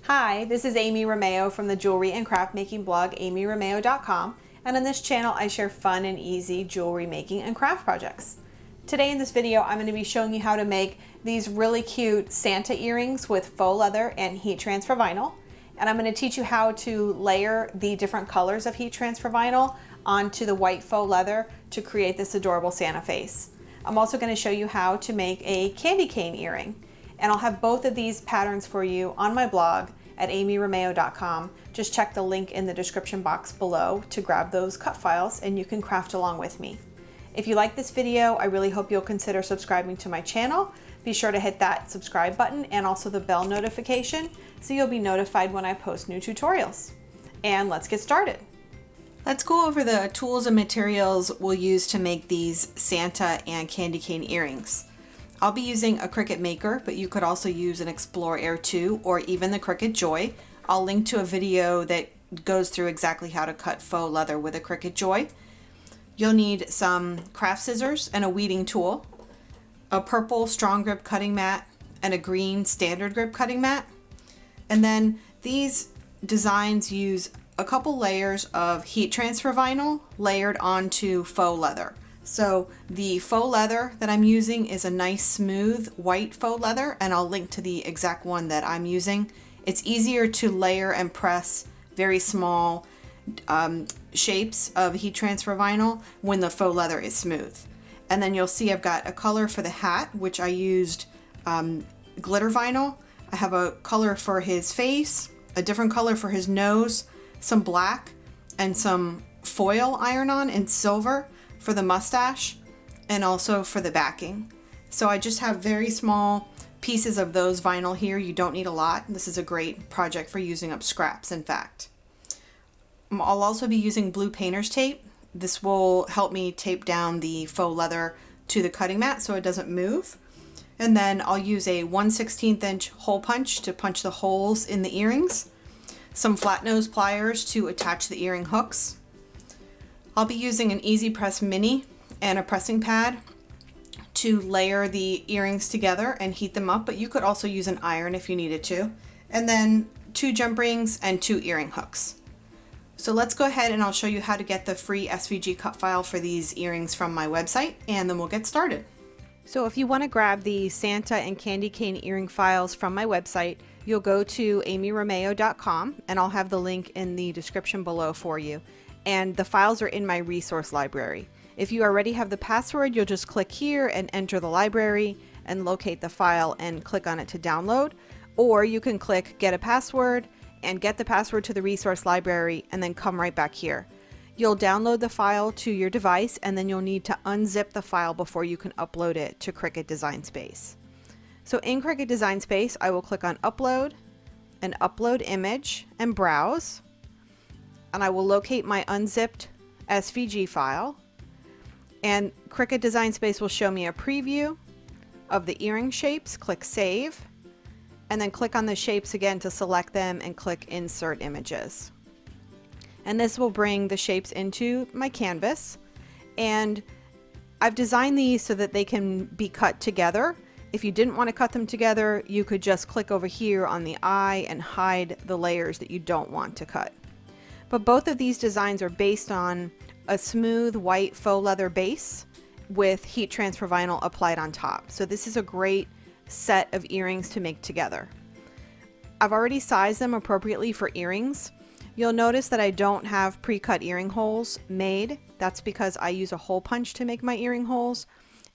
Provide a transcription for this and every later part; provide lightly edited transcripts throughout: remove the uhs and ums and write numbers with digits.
Hi, this is Amy Romeo from the jewelry and craft making blog amyromeo.com, and on this channel I share fun and easy jewelry making and craft projects. Today in this video I'm going to be showing you how to make these really cute Santa earrings with faux leather and heat transfer vinyl, and I'm going to teach you how to layer the different colors of heat transfer vinyl onto the white faux leather to create this adorable Santa face. I'm also going to show you how to make a candy cane earring. And I'll have both of these patterns for you on my blog at amyromeo.com. Just check the link in the description box below to grab those cut files and you can craft along with me. If you like this video, I really hope you'll consider subscribing to my channel. Be sure to hit that subscribe button and also the bell notification so you'll be notified when I post new tutorials. And let's get started. Let's go over the tools and materials we'll use to make these Santa and candy cane earrings. I'll be using a Cricut Maker, but you could also use an Explore Air 2 or even the Cricut Joy. I'll link to a video that goes through exactly how to cut faux leather with a Cricut Joy. You'll need some craft scissors and a weeding tool, a purple strong grip cutting mat, and a green standard grip cutting mat. And then these designs use a couple layers of heat transfer vinyl layered onto faux leather. So the faux leather that I'm using is a nice smooth white faux leather, and I'll link to the exact one that I'm using. It's easier to layer and press very small shapes of heat transfer vinyl when the faux leather is smooth. And then you'll see I've got a color for the hat, which I used glitter vinyl. I have a color for his face, a different color for his nose, some black, and some foil iron-on in silver for the mustache and also for the backing. So I just have very small pieces of those vinyl here. You don't need a lot. This is a great project for using up scraps, in fact. I'll also be using blue painter's tape. This will help me tape down the faux leather to the cutting mat so it doesn't move. And then I'll use a 1/16 inch hole punch to punch the holes in the earrings, some flat nose pliers to attach the earring hooks. I'll be using an Easy Press Mini and a pressing pad to layer the earrings together and heat them up, but you could also use an iron if you needed to. And then 2 jump rings and 2 earring hooks. So let's go ahead and I'll show you how to get the free SVG cut file for these earrings from my website, and then we'll get started. So if you want to grab the Santa and candy cane earring files from my website, you'll go to amyromeo.com, and I'll have the link in the description below for you. And the files are in my resource library. If you already have the password, you'll just click here and enter the library and locate the file and click on it to download. Or you can click get a password and get the password to the resource library and then come right back here. You'll download the file to your device, and then you'll need to unzip the file before you can upload it to Cricut Design Space. So in Cricut Design Space, I will click on Upload and Upload Image and Browse. And I will locate my unzipped SVG file, and Cricut Design Space will show me a preview of the earring shapes. Click Save, and then click on the shapes again to select them and click Insert Images. And this will bring the shapes into my canvas, and I've designed these so that they can be cut together. If you didn't want to cut them together, you could just click over here on the eye and hide the layers that you don't want to cut. But both of these designs are based on a smooth white faux leather base with heat transfer vinyl applied on top. So this is a great set of earrings to make together. I've already sized them appropriately for earrings. You'll notice that I don't have pre-cut earring holes made. That's because I use a hole punch to make my earring holes.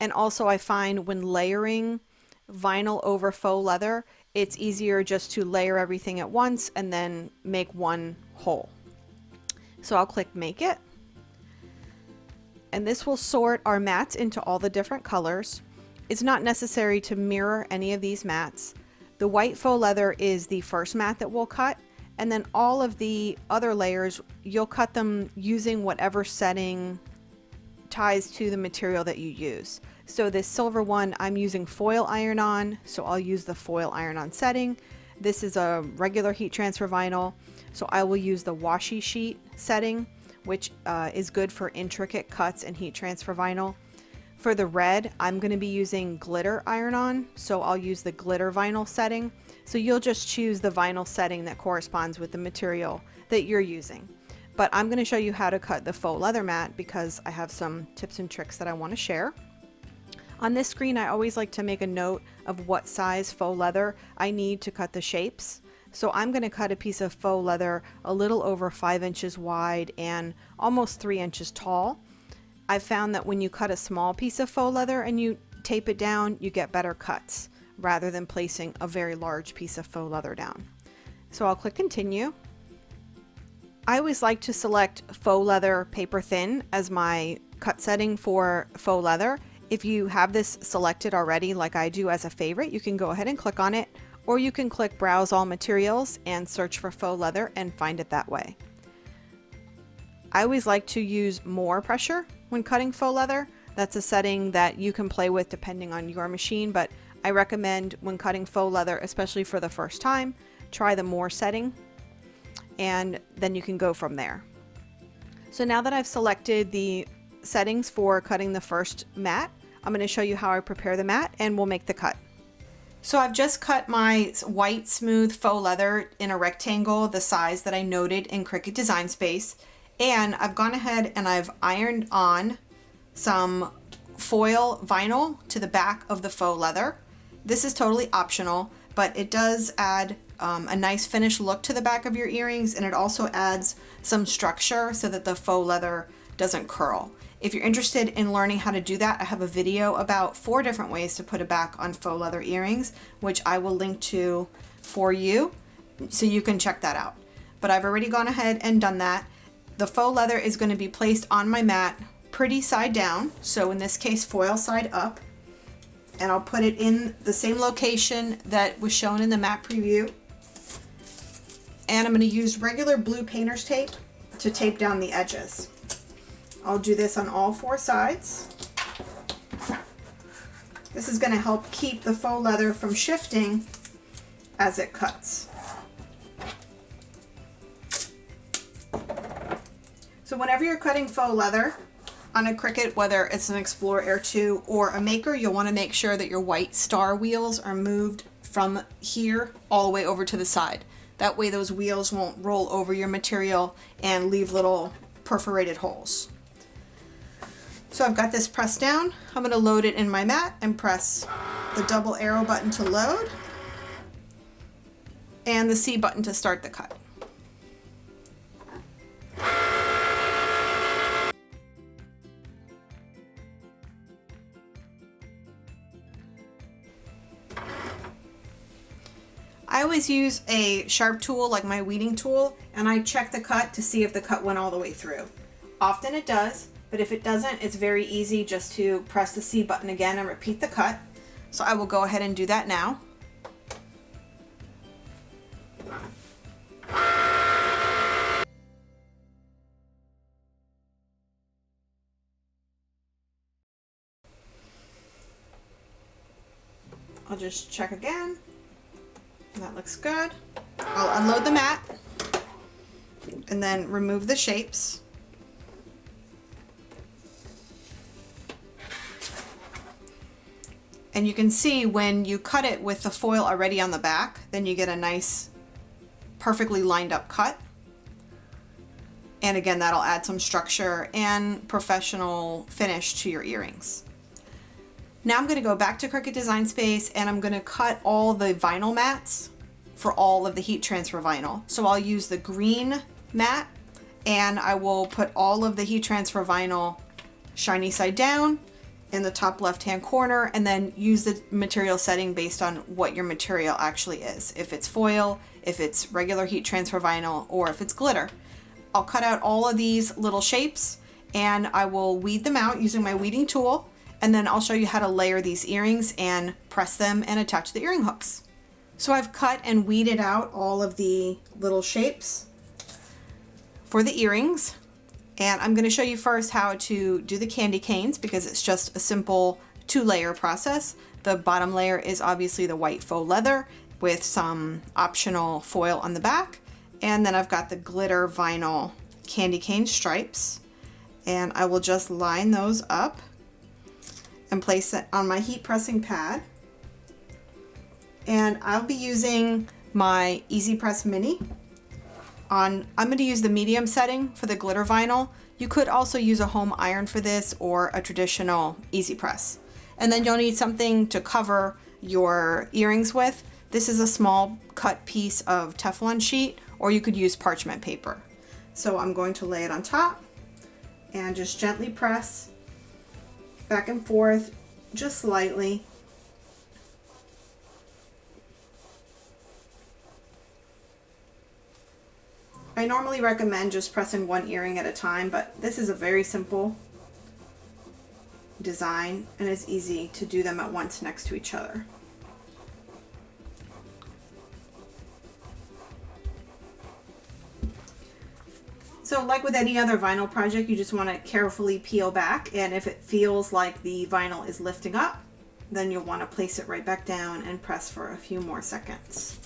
And also I find when layering vinyl over faux leather, it's easier just to layer everything at once and then make one hole. So I'll click Make It, and this will sort our mats into all the different colors. It's not necessary to mirror any of these mats. The white faux leather is the first mat that we'll cut, and then all of the other layers, you'll cut them using whatever setting ties to the material that you use. So this silver one, I'm using foil iron-on, so I'll use the foil iron-on setting. This is a regular heat transfer vinyl, so I will use the washi sheet setting, which is good for intricate cuts and heat transfer vinyl. For the red, I'm going to be using glitter iron-on, so I'll use the glitter vinyl setting. So you'll just choose the vinyl setting that corresponds with the material that you're using. But I'm going to show you how to cut the faux leather mat because I have some tips and tricks that I want to share. On this screen, I always like to make a note of what size faux leather I need to cut the shapes. So I'm going to cut a piece of faux leather a little over 5 inches wide and almost 3 inches tall. I've found that when you cut a small piece of faux leather and you tape it down, you get better cuts rather than placing a very large piece of faux leather down. So I'll click continue. I always like to select faux leather paper thin as my cut setting for faux leather. If you have this selected already, like I do as a favorite, you can go ahead and click on it, or you can click browse all materials and search for faux leather and find it that way. I always like to use more pressure when cutting faux leather. That's a setting that you can play with depending on your machine, but I recommend when cutting faux leather, especially for the first time, try the more setting and then you can go from there. So now that I've selected the settings for cutting the first mat, I'm going to show you how I prepare the mat and we'll make the cut. So I've just cut my white smooth faux leather in a rectangle the size that I noted in Cricut Design Space, and I've gone ahead and I've ironed on some foil vinyl to the back of the faux leather. This is totally optional, but it does add a nice finished look to the back of your earrings, and it also adds some structure so that the faux leather doesn't curl. If you're interested in learning how to do that, I have a video about 4 different ways to put a back on faux leather earrings, which I will link to for you so you can check that out. But I've already gone ahead and done that. The faux leather is going to be placed on my mat pretty side down, so in this case foil side up, and I'll put it in the same location that was shown in the mat preview. And I'm going to use regular blue painter's tape to tape down the edges. I'll do this on all 4 sides. This is going to help keep the faux leather from shifting as it cuts. So whenever you're cutting faux leather on a Cricut, whether it's an Explorer Air 2 or a Maker, you'll want to make sure that your white star wheels are moved from here all the way over to the side. That way those wheels won't roll over your material and leave little perforated holes. So I've got this pressed down. I'm going to load it in my mat and press the double arrow button to load and the C button to start the cut. I always use a sharp tool like my weeding tool, and I check the cut to see if the cut went all the way through. Often it does, but if it doesn't, it's very easy just to press the C button again and repeat the cut. So I will go ahead and do that now. I'll just check again. That looks good. I'll unload the mat and then remove the shapes. And you can see when you cut it with the foil already on the back, then you get a nice, perfectly lined up cut. And again, that'll add some structure and professional finish to your earrings. Now I'm going to go back to Cricut Design Space and I'm going to cut all the vinyl mats for all of the heat transfer vinyl. So I'll use the green mat and I will put all of the heat transfer vinyl shiny side down in the top left hand corner, and then use the material setting based on what your material actually is. If it's foil, if it's regular heat transfer vinyl, or if it's glitter. I'll cut out all of these little shapes and I will weed them out using my weeding tool. And then I'll show you how to layer these earrings and press them and attach the earring hooks. So I've cut and weeded out all of the little shapes for the earrings. And I'm going to show you first how to do the candy canes because it's just a simple 2-layer process. The bottom layer is obviously the white faux leather with some optional foil on the back. And then I've got the glitter vinyl candy cane stripes. And I will just line those up and place it on my heat pressing pad. And I'll be using my Easy Press Mini. I'm going to use the medium setting for the glitter vinyl. You could also use a home iron for this or a traditional Easy Press. And then you'll need something to cover your earrings with. This is a small cut piece of Teflon sheet, or you could use parchment paper. So I'm going to lay it on top and just gently press back and forth, just slightly. I normally recommend just pressing one earring at a time, but this is a very simple design and it's easy to do them at once next to each other. So like with any other vinyl project, you just want to carefully peel back, and if it feels like the vinyl is lifting up, then you'll want to place it right back down and press for a few more seconds.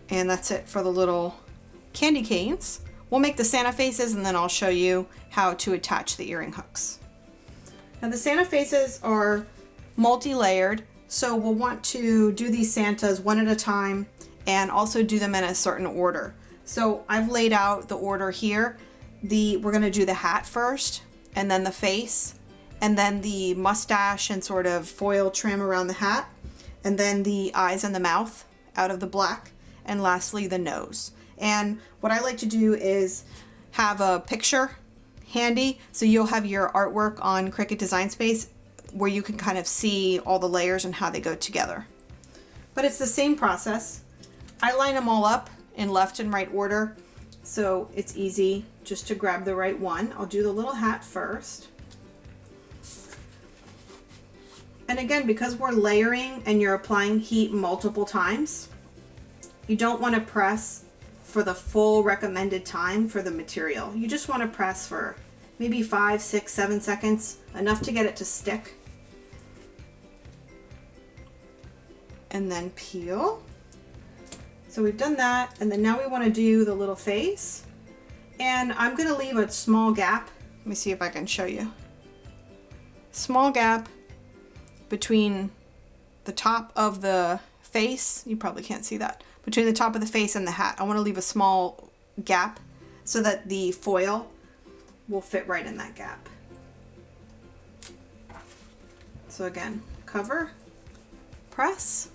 And that's it for the little candy canes. We'll make the Santa faces and then I'll show you how to attach the earring hooks. Now the Santa faces are multi-layered, so we'll want to do these Santas one at a time and also do them in a certain order. So I've laid out the order here. We're gonna do the hat first, and then the face, and then the mustache and sort of foil trim around the hat, and then the eyes and the mouth out of the black, and lastly the nose. And what I like to do is have a picture handy, so you'll have your artwork on Cricut Design Space where you can kind of see all the layers and how they go together. But it's the same process. I line them all up in left and right order, so it's easy just to grab the right one. I'll do the little hat first. And again, because we're layering and you're applying heat multiple times, you don't want to press for the full recommended time for the material. You just want to press for maybe 5, 6, 7 seconds, enough to get it to stick. And then peel. So we've done that, and then now we want to do the little face. And I'm going to leave a small gap. Let me see if I can show you. Small gap between the top of the face. You probably can't see that. Between the top of the face and the hat. I want to leave a small gap so that the foil will fit right in that gap. So again, cover, press.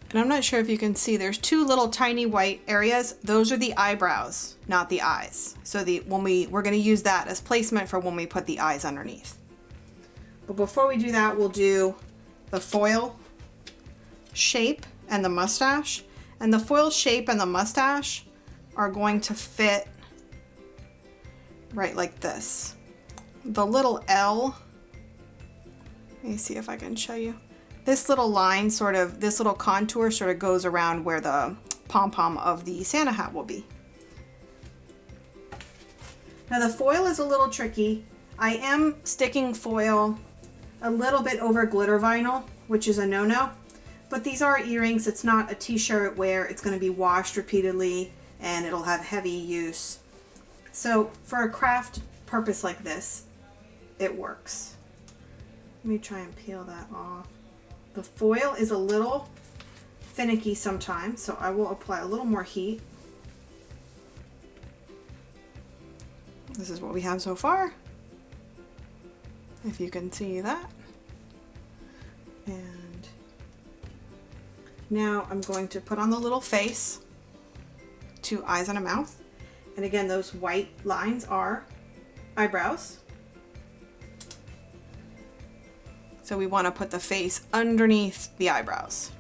And I'm not sure if you can see, there's two little tiny white areas. Those are the eyebrows, not the eyes. So we're going to use that as placement for when we put the eyes underneath. But before we do that, we'll do the foil shape and the mustache. And the foil shape and the mustache are going to fit right like this. The little L, let me see if I can show you. This little line this little contour sort of goes around where the pom-pom of the Santa hat will be. Now the foil is a little tricky. I am sticking foil a little bit over glitter vinyl, which is a no-no. But these are earrings. It's not a t-shirt where it's going to be washed repeatedly and it'll have heavy use. So for a craft purpose like this, it works. Let me try and peel that off. The foil is a little finicky sometimes, so I will apply a little more heat. This is what we have so far, if you can see that. And now I'm going to put on the little face, 2 eyes and a mouth. And again, those white lines are eyebrows. So we want to put the face underneath the eyebrows.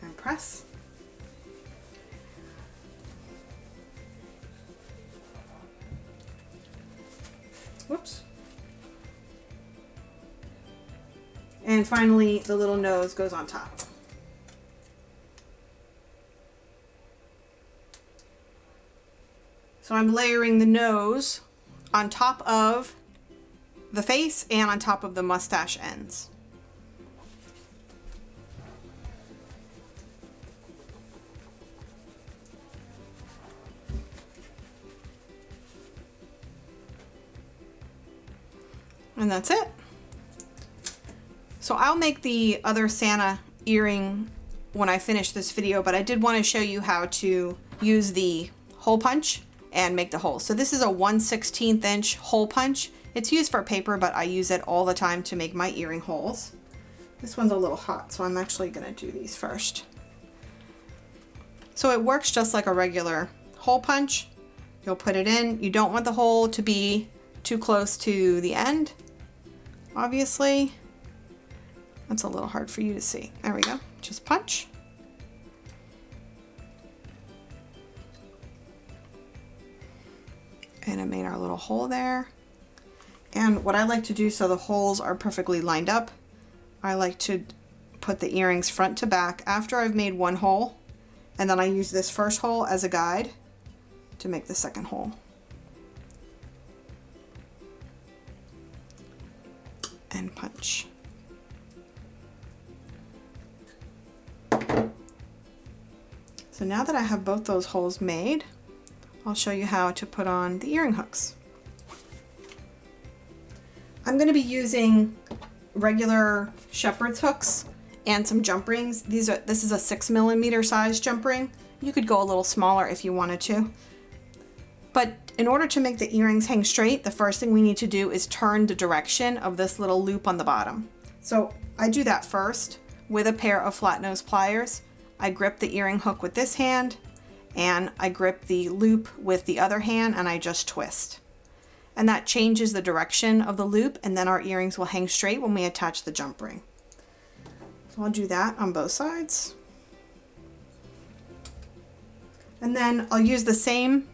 And press. Whoops. And finally, the little nose goes on top. So I'm layering the nose on top of the face and on top of the mustache ends. And that's it. So I'll make the other Santa earring when I finish this video, but I did want to show you how to use the hole punch and make the holes. So this is a 1/16 inch hole punch. It's used for paper, but I use it all the time to make my earring holes. This one's a little hot, so I'm actually gonna do these first. So it works just like a regular hole punch. You'll put it in. You don't want the hole to be too close to the end, obviously. That's a little hard for you to see. There we go, just punch. And I made our little hole there. And what I like to do so the holes are perfectly lined up, I like to put the earrings front to back after I've made one hole, and then I use this first hole as a guide to make the second hole. And punch. So now that I have both those holes made, I'll show you how to put on the earring hooks. I'm going to be using regular shepherd's hooks and some jump rings. This is a 6mm size jump ring. You could go a little smaller if you wanted to. But in order to make the earrings hang straight, the first thing we need to do is turn the direction of this little loop on the bottom. So I do that first with a pair of flat nose pliers. I grip the earring hook with this hand, and I grip the loop with the other hand, and I just twist. And that changes the direction of the loop, and then our earrings will hang straight when we attach the jump ring. So I'll do that on both sides. And then I'll use the same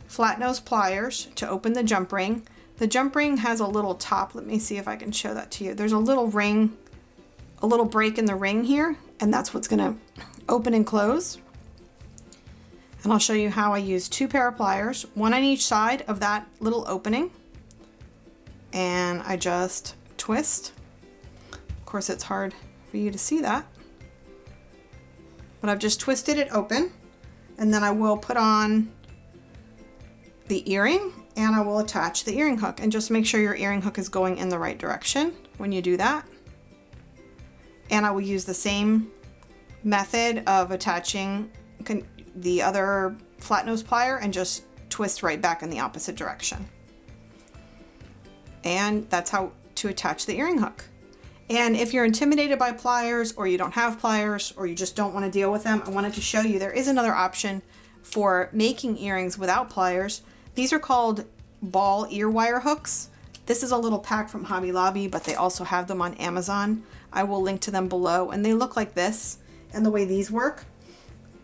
flat nose pliers to open the jump ring. The jump ring has a little top. Let me see if I can show that to you. There's a little ring, a little break in the ring here, and that's what's gonna open and close. And I'll show you how I use 2 pair of pliers, one on each side of that little opening. And I just twist. Of course, it's hard for you to see that, but I've just twisted it open. And then I will put on the earring, and I will attach the earring hook, and just make sure your earring hook is going in the right direction when you do that. And I will use the same method of attaching the other flat nose plier and just twist right back in the opposite direction. And that's how to attach the earring hook. And if you're intimidated by pliers, or you don't have pliers, or you just don't want to deal with them, I wanted to show you there is another option for making earrings without pliers. These are called ball ear wire hooks. This is a little pack from Hobby Lobby, but they also have them on Amazon. I will link to them below, and they look like this. And the way these work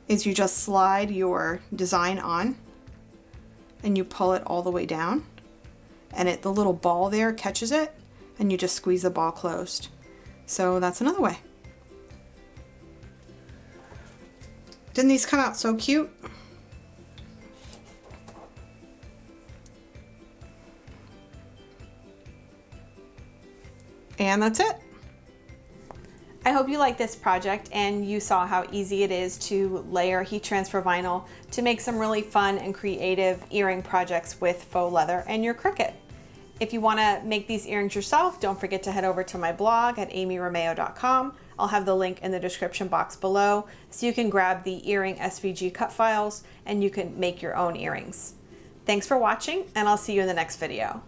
is you just slide your design on and you pull it all the way down, and the little ball there catches it, and you just squeeze the ball closed. So that's another way. Didn't these come out so cute? And that's it. I hope you like this project and you saw how easy it is to layer heat transfer vinyl to make some really fun and creative earring projects with faux leather and your Cricut. If you want to make these earrings yourself, don't forget to head over to my blog at amyromeo.com. I'll have the link in the description box below, so you can grab the earring SVG cut files and you can make your own earrings. Thanks for watching, and I'll see you in the next video.